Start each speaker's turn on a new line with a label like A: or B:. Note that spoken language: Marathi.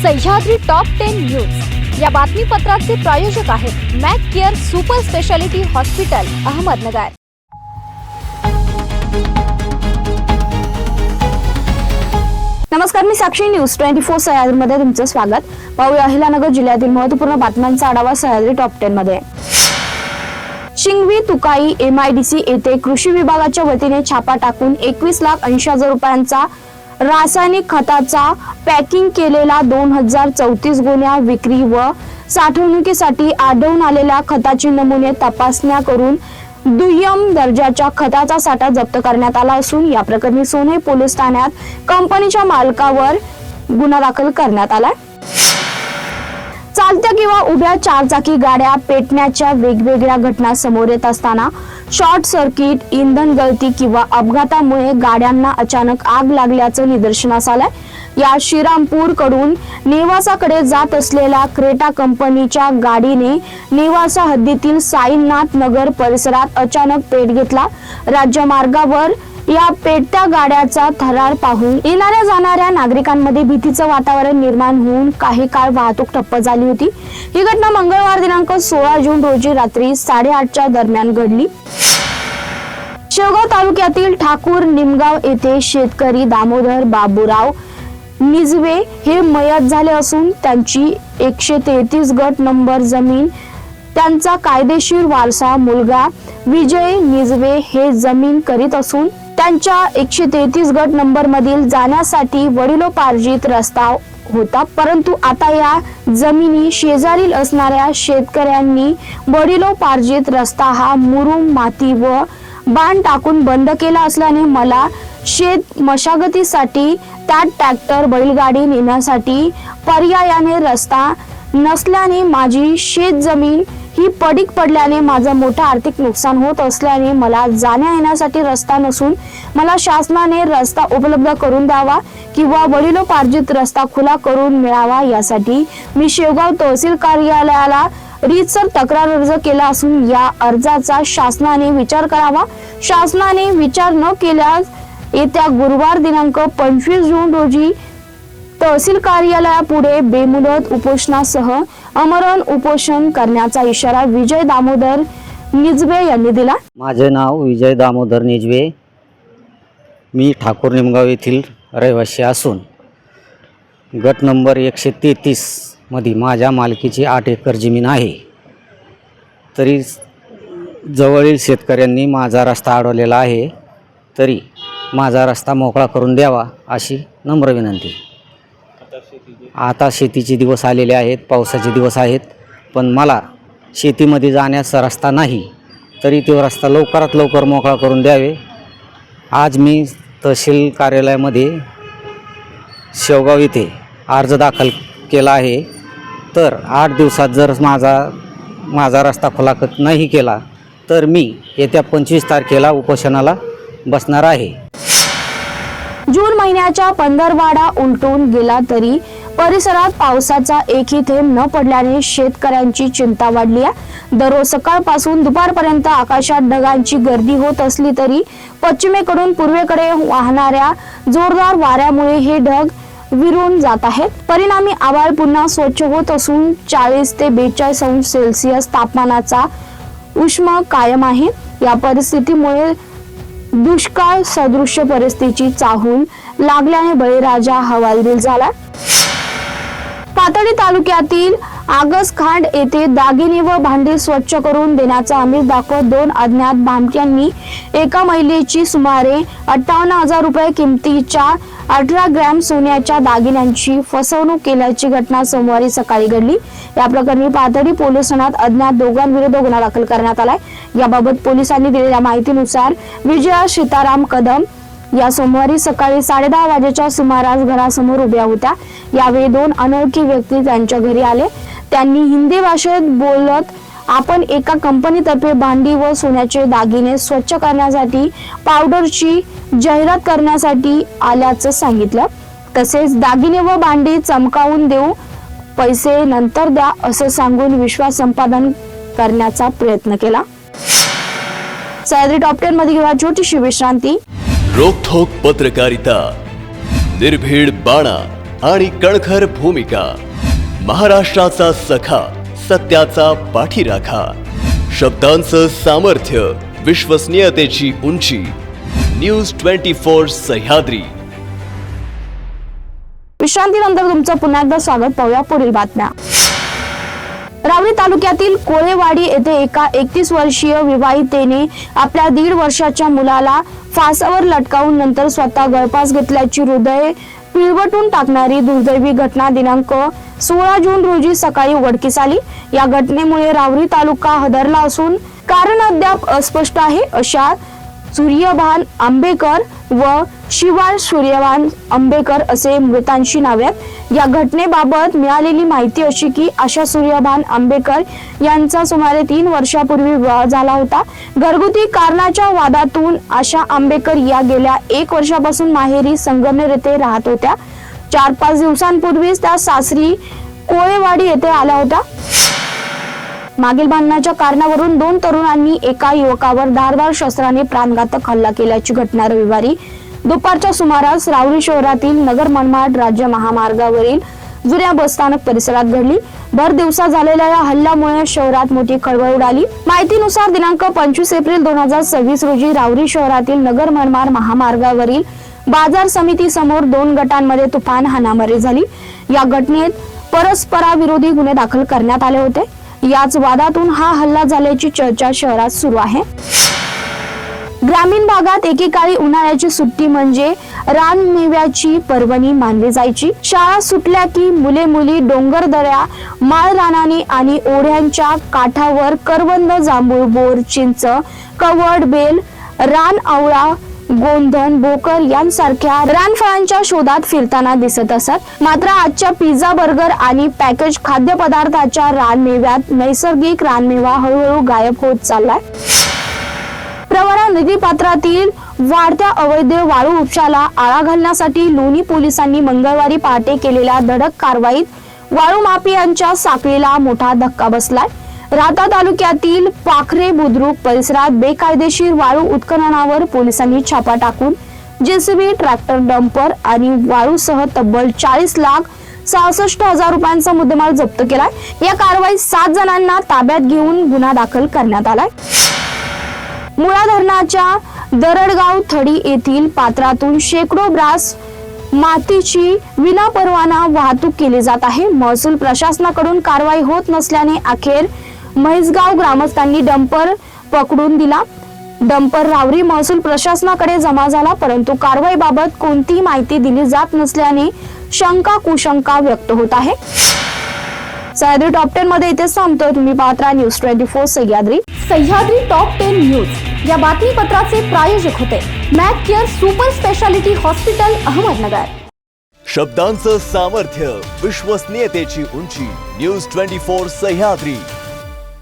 A: सह्याद्री टॉप 10 न्यूज या बातमीपत्राचे प्रायोजक आहेत Mac Care super speciality hospital Ahmednagar. नमस्कार, मी साक्षी न्यूज 24 सह्याद्रीमध्ये तुमचं स्वागत। पाहूया अहिल्यानगर जिल्ह्यातील महत्त्वपूर्ण बातम्यांचा आढावा सह्याद्री टॉप 10 मध्ये। शिंगवी तुकाई MIDC येथे कृषी विभागाच्या वतीने छापा टाकून 21,80,000 रुपयांचा रासायनिक खताचा पॅकिंग केलेला 2034 गोण्या विक्री व साठवणुकीसाठी आढळून आलेल्या खताचे नमुने तपासण्या करून दुय्यम दर्जाच्या खताचा साठा जप्त करण्यात आला असून या प्रकरणी सोने पोलीस ठाण्यात कंपनीच्या मालकावर गुन्हा दाखल करण्यात आला। चालत्या किंवा उभ्या चारचाकी गाड्या पेटण्याच्या वेगवेगळ्या घटना समोर येत असताना शॉर्ट सर्किट, इंधन गळती किंवा अपघातामुळे गाड्यांना अचानक आग लागल्याचं निदर्शनास आलंय। या श्रीरामपूर कडून नेवासाकडे जात असलेल्या क्रेटा कंपनीच्या गाडीने नेवासा हद्दीतील साईनाथ नगर परिसरात अचानक पेट घेतला। राज्य मार्गावर या पेटत्या गाड्याचा थरार पाहून येणाऱ्या जाणाऱ्या नागरिकांमध्ये भीतीचं वातावरण निर्माण होऊन काही काळ वाहतूक ठप्प झाली होती। ही घटना मंगळवार दिनांक 16 जून रोजी रात्री 8:30च्या दरम्यान घडली। शेवगाव तालुक्यातील ठाकूर निमगाव येथे शेतकरी दामोदर बाबूराव निजवे हे मयत झाले असून त्यांची 133 गट नंबर जमीन त्यांचा कायदेशीर वारसा मुलगा विजय निजवे हे जमीन करीत असून त्यांच्या 133 गट नंबर मधील जाण्यासाठी वडिलोपार्जित रस्ता होता, परंतु आता या जमिनी शेजारील असणाऱ्या शेतकऱ्यांनी वडिलोपार्जित रस्ता हा मुरुम, माती व बाण टाकून बंद केला असल्याने मला शेत मशागतीसाठी त्यात ट्रॅक्टर बैलगाडी नेण्यासाठी पर्यायाने रस्ता नसल्याने माझी शेत जमीन ही पडीक पडल्याने माझं मोठं आर्थिक नुकसान होत असल्याने मला जाण्या येण्यासाठी रस्ता नसून मला शासनाने रस्ता उपलब्ध करून द्यावा किंवा वडिलोपार्जित रस्ता खुला करून मिळावा यासाठी मी शेवगाव तहसील कार्यालयाला रीतसर तक्रार अर्ज केला असून या अर्जाचा शासनाने विचार करावा। शासनाने विचार न केल्यास येत्या गुरुवार दिनांक 25 जून रोजी तहसील कार्यालयापुढे बेमुदत उपोषणासह आमरण उपोषण करण्याचा इशारा विजय दामोदर निजवे यांनी दिला।
B: माझे नाव विजय दामोदर निजवे, मी ठाकूर निमगाव येथील रहिवासी असून गट नंबर 133 मध्ये माझ्या मालकीची 8 एकर जमीन आहे। तरी जवळील शेतकऱ्यांनी माझा रस्ता अडवलेला आहे, तरी माझा रस्ता मोकळा करून द्यावा अशी नम्र विनंती। आता शेतीचे दिवस आलेले आहेत, पावसाचे दिवस आहेत, पण मला शेतीमध्ये जाण्याचा रस्ता नाही, तरी तो रस्ता लवकरात लवकर मोकळा करून द्यावे। आज मी तहसील कार्यालयामध्ये शेवगाव येथे अर्ज दाखल केला आहे, तर 8 दिवसात जर माझा रस्ता खुला नाही केला तर मी येत्या 25 तारखेला उपोषणाला बसणार आहे।
A: जून महिन्याच्या पंधरवाडा उलटून गेला तरी परिसरात पावसाचा एकही थेंब न पडल्याने शेतकऱ्यांची चिंता वाढली आहे। दररोज सकाळपासून दुपारपर्यंत आकाशात ढगांची गर्दी होत असली तरी पश्चिमेकडून पूर्वेकडे वाहणाऱ्या जोरदार वाऱ्यामुळे हे ढग विरून जात आहेत। परिणामी आभाळ पुन्हा स्वच्छ होत असून 40 ते 42 अंश सेल्सिअस तापमानाचा उष्मा कायम आहे। या परिस्थितीमुळे दुष्काळ सदृश्य परिस्थितीची चाहूल लागल्याने बळीराजा हवालदिल झाला। पाथर्डी तालुक्यातील आगसखांड येथे दागिने व भांडी स्वच्छ करून देण्याचा आमिष दाखवत 2 अज्ञात भामट्यांनी एका महिलेची सुमारे 58,000 रुपये किमतीच्या 18 ग्रॅम सोन्याच्या दागिन्यांची फसवणूक केल्याची घटना सोमवारी सकाळी घडली। या प्रकरणी पाथर्डी पोलीस ठाण्यात अज्ञात दोघांविरुद्ध गुन्हा दाखल करण्यात आलाय। याबाबत पोलिसांनी दिलेल्या माहितीनुसार विजया सीताराम कदम या सोमवारी सकाळी 10:30 वाजेच्या सुमारास घरासमोर उभ्या होत्या। यावेळी 2 अनोळखी व्यक्ती त्यांच्या घरी आले। त्यांनी हिंदी भाषेत बोलत आपण एका कंपनीतर्फे भांडी व सोन्याचे दागिने स्वच्छ करण्यासाठी पावडरची जाहिरात करण्यासाठी आल्याचं सांगितलं। तसेच दागिने व भांडी चमकावून देऊ, पैसे नंतर द्या असं सांगून विश्वास संपादन करण्याचा प्रयत्न केला। सह्याद्री टॉप 10 मध्ये घेऊया छोटीशी विश्रांती।
C: रोकठोक पत्रकारिता, निर्भीड बाणा, आणि कणखर भूमिका, महाराष्ट्राचा सखा, सत्याचा पाठीराखा, शब्दांचं सामर्थ्य, विश्वसनीयतेची उंची. न्यूज 24 सह्याद्री.
A: विश्रांतीनंतर तुमचं पुन्हा एकदा स्वागत. पाहूया पुढील बातम्या. रावरी तालुक्यातील कोळेवाडी येथे एका 31 वर्षीय विवाहितेने आपल्या 1.5 वर्षाच्या मुलाला फासावर लटकावून नंतर स्वतः गळफास घेतल्याची हृदय पिळवटून टाकणारी दुर्दैवी घटना दिनांक 16 जून रोजी सकाळी उघडकीस आली. या घटनेमुळे रावरी तालुका हादरला असून कारण अद्याप अस्पष्ट आहे. अशा सूर्यभान आंबेकर व शिवाळ सूर्यभान आंबेकर असे मृतांची नावे आहेत. या घटनेबाबत मिळालेली माहिती अशी की आशा सूर्यभान आंबेकर यांचा सुमारे 3 वर्षापूर्वी विवाह झाला होता. घरगुती कारणाच्या वादातून आशा आंबेकर या गेल्या 1 वर्षापासून माहेरी संगमनेर येथे राहत होत्या. 4-5 दिवसांपूर्वीच त्या सासरी कोळेवाडी येथे आल्या होत्या. मागील भांडणाच्या कारणावरून 2 तरुणांनी एका युवकावर धारदार शस्त्राने प्राणघातक हल्ला केल्याची घटना रविवारी दुपारच्या सुमारास रावरी शहरातील नगर मनमाड राज्य महामार्गावरील जुन्या बसस्थानक परिसरात घडली. भर दिवसा झालेल्या या हल्ल्यामुळे शहरात मोठी खळबळ उडाली. माहितीनुसार दिनांक 25 एप्रिल 2026 रोजी रावरी शहरातील नगर मनमाड महामार्गावरील बाजार समिती समोर 2 गटांमध्ये तुफान हाणामारी झाली. या घटनेत परस्पराविरोधी गुन्हे दाखल करण्यात आले होते. याच वादातून हा हल्ला झाल्याची चर्चा शहरात सुरू आहे. ग्रामीण भागात एकेकाळी उन्हाळ्याची सुट्टी म्हणजे रानमेव्याची पर्वणी मानली जायची. शाळा सुटल्या की मुले मुली डोंगर दऱ्या, माळ रानाने आणि ओढ्यांच्या काठावर करवंद, जांभूळ, बोर, चिंच, कवड, बेल, रान आवळा, गोंधन, बोकर यांसारख्या रानफळांच्या शोधात फिरताना दिसत असत. मात्र आजच्या पिझ्झा, बर्गर आणि पॅकेज खाद्यपदार्थाच्या रानमेव्यात नैसर्गिक रानमेवा हळूहळू गायब होत चाललाय. प्रवरा नदीपात्रातील वाढत्या अवैध वाळू उपशाला आळा घालण्यासाठी लोणी पोलिसांनी मंगळवारी पहाटे केलेल्या धडक कारवाईत वाळू माफियांच्या साखळीला मोठा धक्का बसलाय. राहता तालुक्यातील पाखरे बुद्रुक परिसरात बेकायदेशीर वाळू उत्खननावर पोलिसांनी छापा टाकून जेसीबी, ट्रॅक्टर, डंपर आणि वाळूसह तब्बल 40,66,000 रुपयांचा मुद्देमाल जप्त केलाय. या कारवाईत 7 जणांना ताब्यात घेऊन गुन्हा दाखल करण्यात आलाय. मुळा धरणाच्या दरडगाव थडी येथील पात्रातून शेकडो ब्रास मातीची विनापरवाना वाहतूक केली जात आहे. महसूल प्रशासनाकडून कारवाई होत नसल्याने अखेर म्हैसगाव ग्रामस्थांनी डंपर पकडून दिला. डंपर रावरी महसूल प्रशासनाकडे जमा झाला, परंतु कारवाईबाबत कोणतीही माहिती दिली जात नसल्याने शंका कुशंका व्यक्त होत आहे. सह्याद्री टॉप 10 मध्ये इथेच थांबतोय. तुम्ही पाहत राहा news 24 Sahyadri.
D: Sahyadri top 10 news या बातमीपत्राचे प्रायोजक होते Mac Care super speciality hospital, Ahmednagar.
C: शब्दांचं सामर्थ्य, विश्वसनीयतेची उंची. न्यूज 24 सह्याद्री.